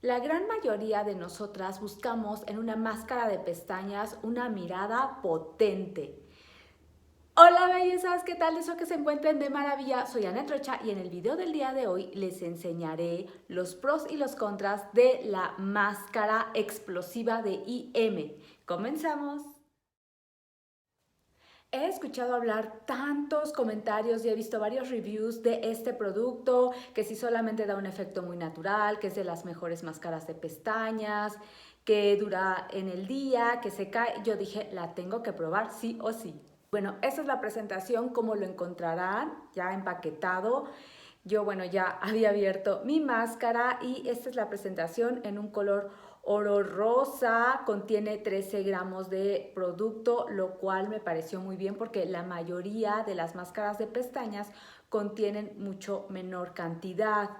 La gran mayoría de nosotras buscamos en una máscara de pestañas una mirada potente. Hola bellezas, ¿qué tal? Deseo que se encuentren de maravilla. Soy Anet Rocha y en el video del día de hoy les enseñaré los pros y los contras de la máscara explosiva de IM. ¡Comenzamos! He escuchado hablar tantos comentarios y he visto varios reviews de este producto, que si solamente da un efecto muy natural, que es de las mejores máscaras de pestañas, que dura en el día, que se cae. Yo dije, la tengo que probar sí o sí. Bueno, esta es la presentación, como lo encontrarán, ya empaquetado. Yo, bueno, ya había abierto mi máscara y esta es la presentación en un color oro rosa. Contiene 13 gramos de producto, lo cual me pareció muy bien porque la mayoría de las máscaras de pestañas contienen mucho menor cantidad.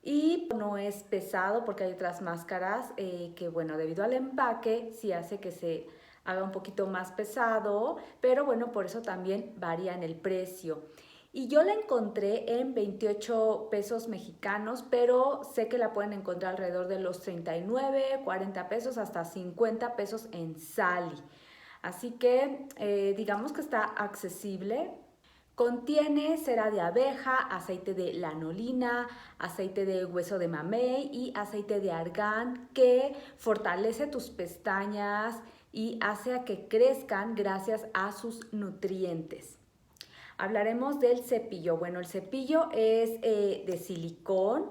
Y no es pesado porque hay otras máscaras que, bueno, debido al empaque sí hace que se haga un poquito más pesado, pero bueno, por eso también varía en el precio. Y yo la encontré en 28 pesos mexicanos, pero sé que la pueden encontrar alrededor de los 39, 40 pesos, hasta 50 pesos en Sally. Así que digamos que está accesible. Contiene cera de abeja, aceite de lanolina, aceite de hueso de mamey y aceite de argán, que fortalece tus pestañas y hace a que crezcan gracias a sus nutrientes. Hablaremos del cepillo. Bueno, el cepillo es de silicón,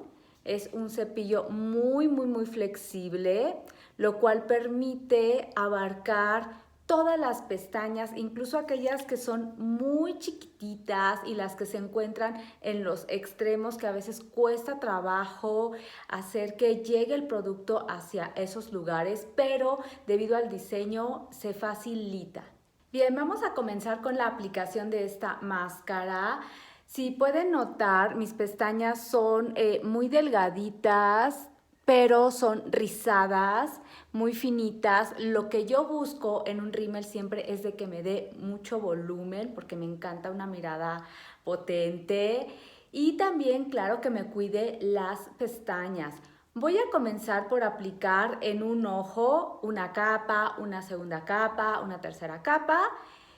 es un cepillo muy flexible, lo cual permite abarcar todas las pestañas, incluso aquellas que son muy chiquititas y las que se encuentran en los extremos, que a veces cuesta trabajo hacer que llegue el producto hacia esos lugares, pero debido al diseño se facilita. Bien, vamos a comenzar con la aplicación de esta máscara. Si pueden notar, mis pestañas son muy delgaditas, pero son rizadas, muy finitas. Lo que yo busco en un rímel siempre es de que me dé mucho volumen, porque me encanta una mirada potente. Y también, claro, que me cuide las pestañas. Voy a comenzar por aplicar en un ojo una capa, una segunda capa, una tercera capa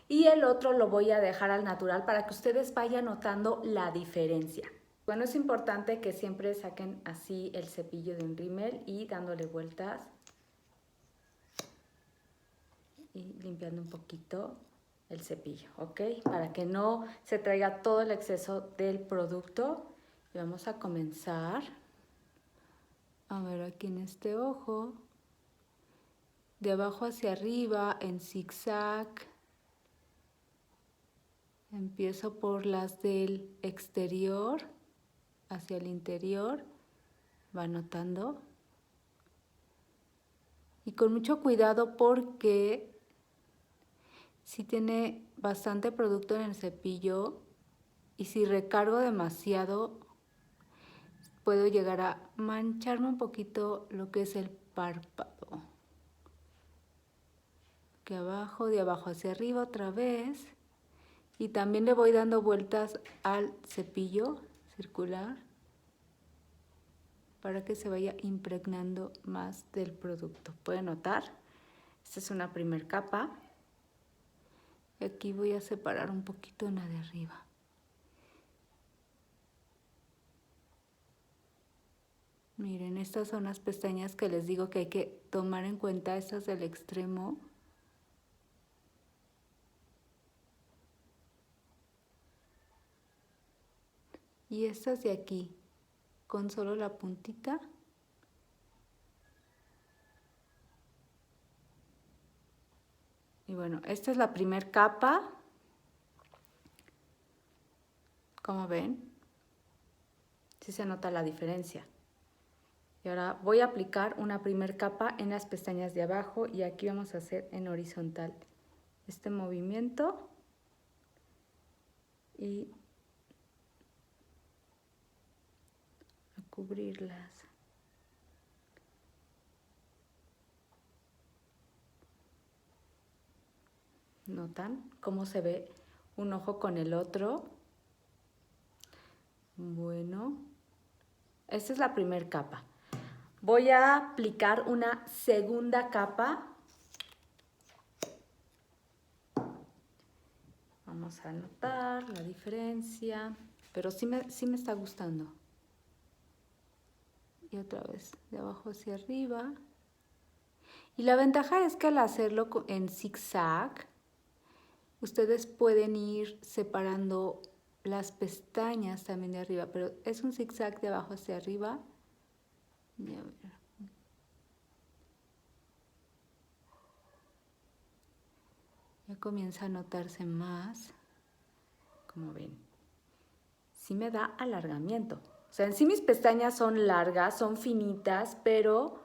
y el otro lo voy a dejar al natural para que ustedes vayan notando la diferencia. Bueno, es importante que siempre saquen así el cepillo de un rímel y dándole vueltas y limpiando un poquito el cepillo, ¿ok? Para que no se traiga todo el exceso del producto. Y vamos a comenzar. A ver, aquí en este ojo, de abajo hacia arriba, en zigzag. Empiezo por las del exterior hacia el interior, va notando. Y con mucho cuidado porque si tiene bastante producto en el cepillo y si recargo demasiado, puedo llegar a mancharme un poquito lo que es el párpado. Aquí abajo, de abajo hacia arriba otra vez. Y también le voy dando vueltas al cepillo circular para que se vaya impregnando más del producto. ¿Pueden notar? Esta es una primera capa. Y aquí voy a separar un poquito en la de arriba. Miren, estas son las pestañas que les digo que hay que tomar en cuenta, estas del extremo. Y estas de aquí, con solo la puntita. Y bueno, esta es la primera capa. Como ven, sí se nota la diferencia. Y ahora voy a aplicar una primera capa en las pestañas de abajo y aquí vamos a hacer en horizontal este movimiento y a cubrirlas. ¿Notan cómo se ve un ojo con el otro? Bueno, esta es la primera capa. Voy a aplicar una segunda capa. Vamos a notar la diferencia, pero sí me está gustando. Y otra vez, de abajo hacia arriba. Y la ventaja es que al hacerlo en zigzag, ustedes pueden ir separando las pestañas también de arriba, pero es un zigzag de abajo hacia arriba. Y a ver. Ya comienza a notarse más, como ven. Sí me da alargamiento. O sea, en sí mis pestañas son largas, son finitas, pero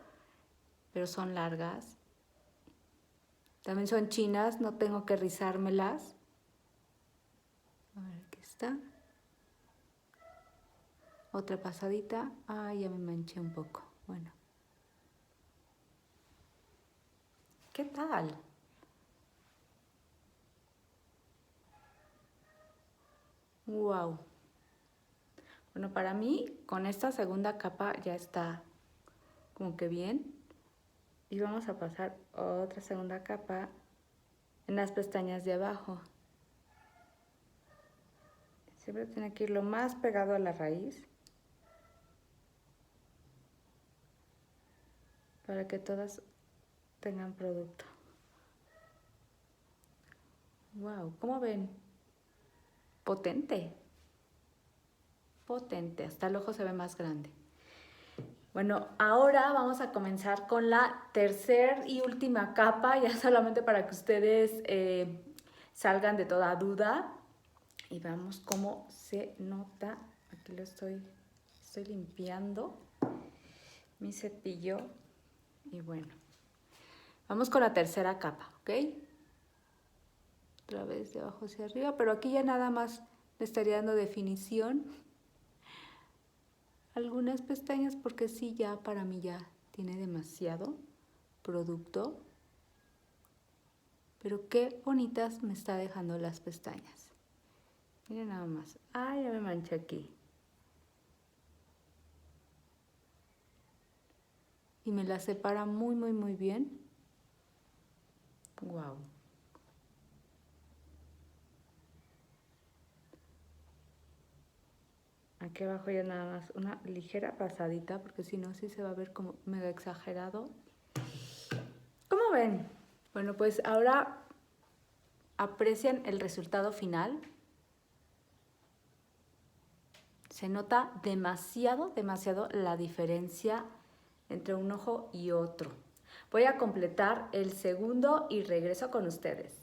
son largas. También son chinas, no tengo que rizármelas. A ver, aquí está. Otra pasadita. Ay, ya me manché un poco. Bueno. ¿Qué tal? Wow. Bueno, para mí, con esta segunda capa ya está como que bien. Y vamos a pasar otra segunda capa en las pestañas de abajo. Siempre tiene que ir lo más pegado a la raíz para que todas tengan producto. Wow, ¿cómo ven? Potente. Potente, hasta el ojo se ve más grande. Bueno, ahora vamos a comenzar con la tercera y última capa, ya solamente para que ustedes salgan de toda duda. Y veamos cómo se nota. Aquí lo estoy limpiando mi cepillo. Y bueno, vamos con la tercera capa, ¿ok? Otra vez de abajo hacia arriba, pero aquí ya nada más le estaría dando definición. Algunas pestañas porque sí, ya para mí ya tiene demasiado producto. Pero qué bonitas me está dejando las pestañas. Miren nada más. Ay, ya me manché aquí. Y me las separa muy, muy, muy bien. Wow. Aquí abajo ya nada más una ligera pasadita, porque si no sí se va a ver como mega exagerado. ¿Cómo ven? Bueno, pues ahora aprecian el resultado final. Se nota demasiado, demasiado la diferencia entre un ojo y otro. Voy a completar el segundo y regreso con ustedes.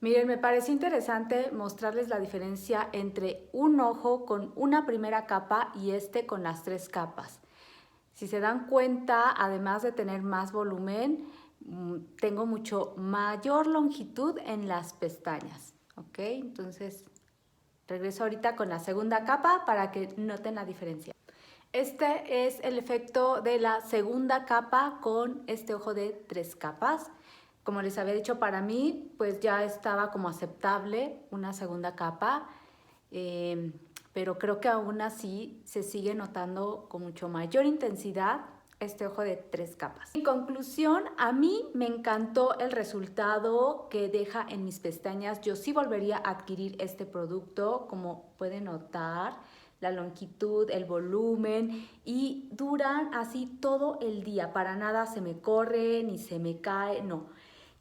Miren, me pareció interesante mostrarles la diferencia entre un ojo con una primera capa y este con las 3 capas. Si se dan cuenta, además de tener más volumen, tengo mucho mayor longitud en las pestañas, ¿ok? Entonces, regreso ahorita con la segunda capa para que noten la diferencia. Este es el efecto de la segunda capa con este ojo de 3 capas. Como les había dicho, para mí pues ya estaba como aceptable una segunda capa, pero creo que aún así se sigue notando con mucho mayor intensidad este ojo de 3 capas. En conclusión, a mí me encantó el resultado que deja en mis pestañas. Yo sí volvería a adquirir este producto, como pueden notar. La longitud, el volumen, y duran así todo el día. Para nada se me corre ni se me cae, no.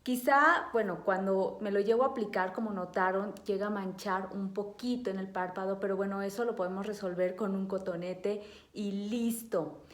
Quizá, bueno, cuando me lo llevo a aplicar, como notaron, llega a manchar un poquito en el párpado, pero bueno, eso lo podemos resolver con un cotonete y listo.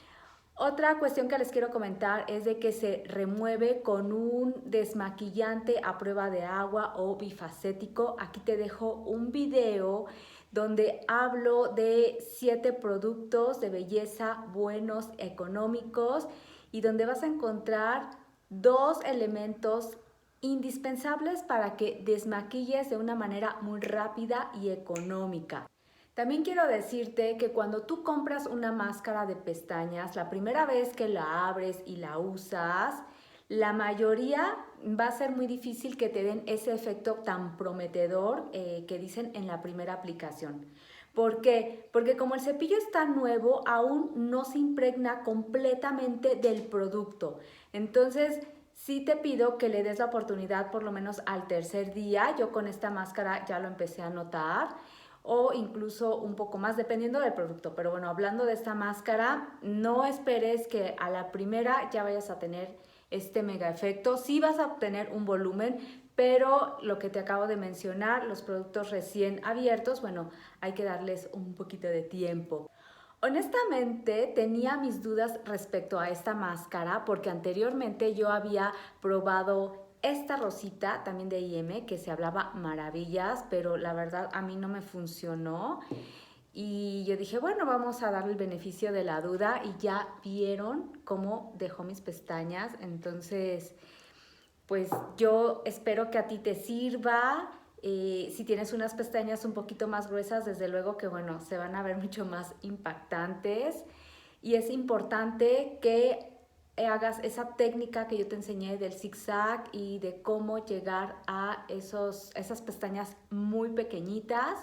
Otra cuestión que les quiero comentar es de que se remueve con un desmaquillante a prueba de agua o bifacético. Aquí te dejo un video donde hablo de 7 productos de belleza buenos, económicos, y donde vas a encontrar 2 elementos indispensables para que desmaquilles de una manera muy rápida y económica. También quiero decirte que cuando tú compras una máscara de pestañas, la primera vez que la abres y la usas, la mayoría va a ser muy difícil que te den ese efecto tan prometedor que dicen en la primera aplicación. ¿Por qué? Porque como el cepillo está nuevo, aún no se impregna completamente del producto. Entonces, sí te pido que le des la oportunidad por lo menos al tercer día. Yo con esta máscara ya lo empecé a notar o incluso un poco más dependiendo del producto. Pero bueno, hablando de esta máscara, no esperes que a la primera ya vayas a tener este mega efecto. Sí vas a obtener un volumen, pero lo que te acabo de mencionar, los productos recién abiertos, bueno, hay que darles un poquito de tiempo. Honestamente, tenía mis dudas respecto a esta máscara porque anteriormente yo había probado esta rosita también de IM que se hablaba maravillas, pero la verdad a mí no me funcionó. Y yo dije, bueno, vamos a darle el beneficio de la duda y ya vieron cómo dejó mis pestañas. Entonces, pues yo espero que a ti te sirva. Si tienes unas pestañas un poquito más gruesas, desde luego que bueno, se van a ver mucho más impactantes. Y es importante que hagas esa técnica que yo te enseñé del zigzag y de cómo llegar a esas pestañas muy pequeñitas.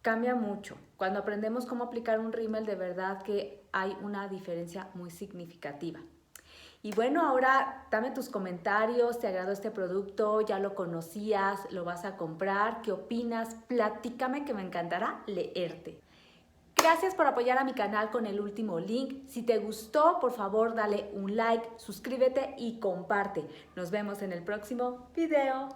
Cambia mucho. Cuando aprendemos cómo aplicar un rímel, de verdad que hay una diferencia muy significativa. Y bueno, ahora dame tus comentarios, ¿te agradó este producto? ¿Ya lo conocías? ¿Lo vas a comprar? ¿Qué opinas? Platícame que me encantará leerte. Gracias por apoyar a mi canal con el último link. Si te gustó, por favor dale un like, suscríbete y comparte. Nos vemos en el próximo video.